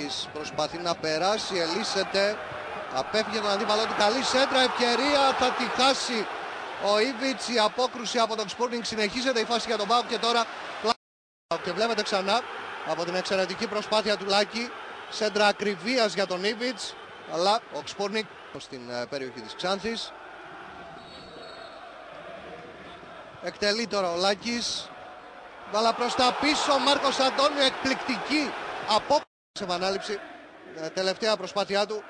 Λάκης προσπαθεί να περάσει, ελύσσεται, απέφυγε τον αντίπαλό του, καλή σέντρα, ευκαιρία, θα τη χάσει ο Ήβιτς. Η απόκρουση από τον Sporting συνεχίζεται, η φάση για τον ΠΑΟΚ και τώρα και βλέπετε ξανά από την εξαιρετική προσπάθεια του Λάκη, σέντρα ακριβίας για τον Ήβιτς, αλλά ο Sporting στην περιοχή της Ξάνθης. Εκτελεί τώρα ο Λάκης, μπάλα προς τα πίσω, Μάρκος Αντώνιο, εκπληκτική απόκριση σε επανάληψη, τελευταία προσπάθειά του.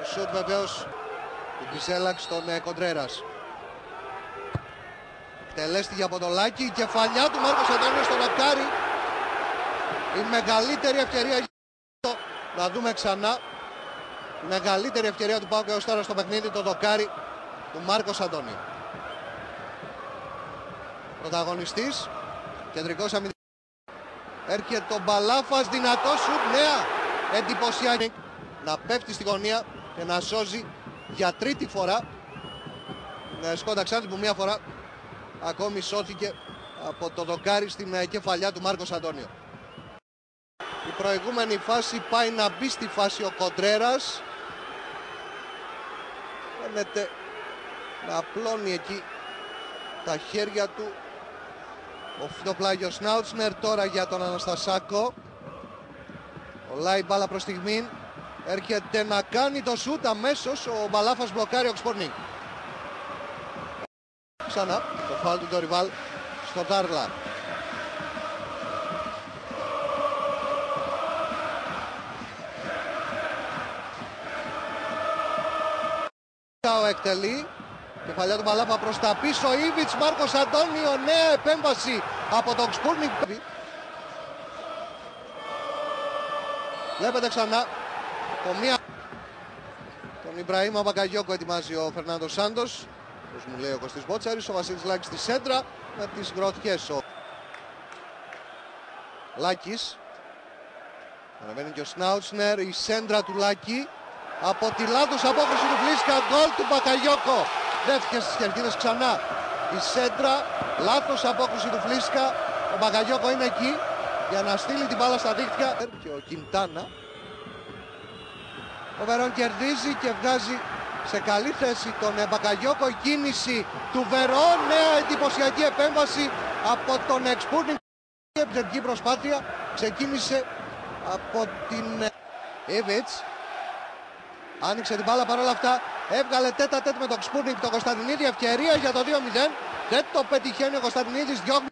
Ο σουτ βεβαίως του Κισέλαξ στον Κοντρέρας. Εκτελέστηκε από τον Λάκη, η κεφαλιά του Μάρκος Αντώνιο στο δοκάρι. Η μεγαλύτερη ευκαιρία, να δούμε ξανά, η μεγαλύτερη ευκαιρία του ΠΑΟΚ έως τώρα στο παιχνίδι, το δοκάρι του Μάρκος Αντώνιο. Πρωταγωνιστής, κεντρικός αμυντικός. Έρχεται ο Μπαλάφας, δυνατό σουτ, νέα εντυπωσιακή. Να πέφτει στη γωνία και να σώζει για τρίτη φορά Σκόντα Ξάνθη, που μία φορά ακόμη σώθηκε από το δοκάρι στην κεφαλιά του Μάρκος Αντώνιο. Η προηγούμενη φάση πάει να μπει στη φάση ο Κοντρέρας. Φαίνεται να απλώνει εκεί τα χέρια του ο φυτοπλάγιος Σνάουτσνερ. Τώρα για τον Αναστασάκο. Ολάει μπάλα προς στιγμήν. Έρχεται να κάνει το σούτ, αμέσως ο Μπαλάφας μπλοκάρει ο Sporting. Ξανά το φάουλ του Ντοριβάλ στο Τάρλα. Ο εκτελεί, κεφαλιά του Μπαλάφα προς τα πίσω, Ήβιτς, Μάρκος Αντώνιο, νέα επέμβαση από τον Sporting. Βλέπετε ξανά τον Ιμπραήμ Μπακαγιόκο ετοιμάζει ο Φερνάντο Σάντος, όπως μου λέει ο Κωστής Μπότσαρης. Ο Βασίλης Λάκης στη σέντρα με τις γροθιές. Ο Λάκης, αναβαίνει και ο Σνάουτσνερ, η σέντρα του Λάκη από τη λάθος απόκριση του Φλίσκα, γκολ του Μπακαγιόκο. Δέχτηκε στις κερκίδες ξανά η σέντρα, λάθος απόκριση του Φλίσκα. Ο Μπακαγιόκο είναι εκεί για να στείλει την μπάλα στα δίχτυα. Και ο Κιντάνα, ο Βερόν κερδίζει και βγάζει σε καλή θέση τον Μπακαγιόκο. Η κίνηση του Βερόν, νέα εντυπωσιακή επέμβαση από τον Sporting. Η επιθετική προσπάθεια ξεκίνησε από την Ήβιτς. Άνοιξε την μπάλα παρόλα αυτά, έβγαλε τέτα τέτ με τον Sporting, τον Κωνσταντινίδη, ευκαιρία για το 2-0. Δεν το πετυχαίνει ο Κωνσταντινίδης, διώχνει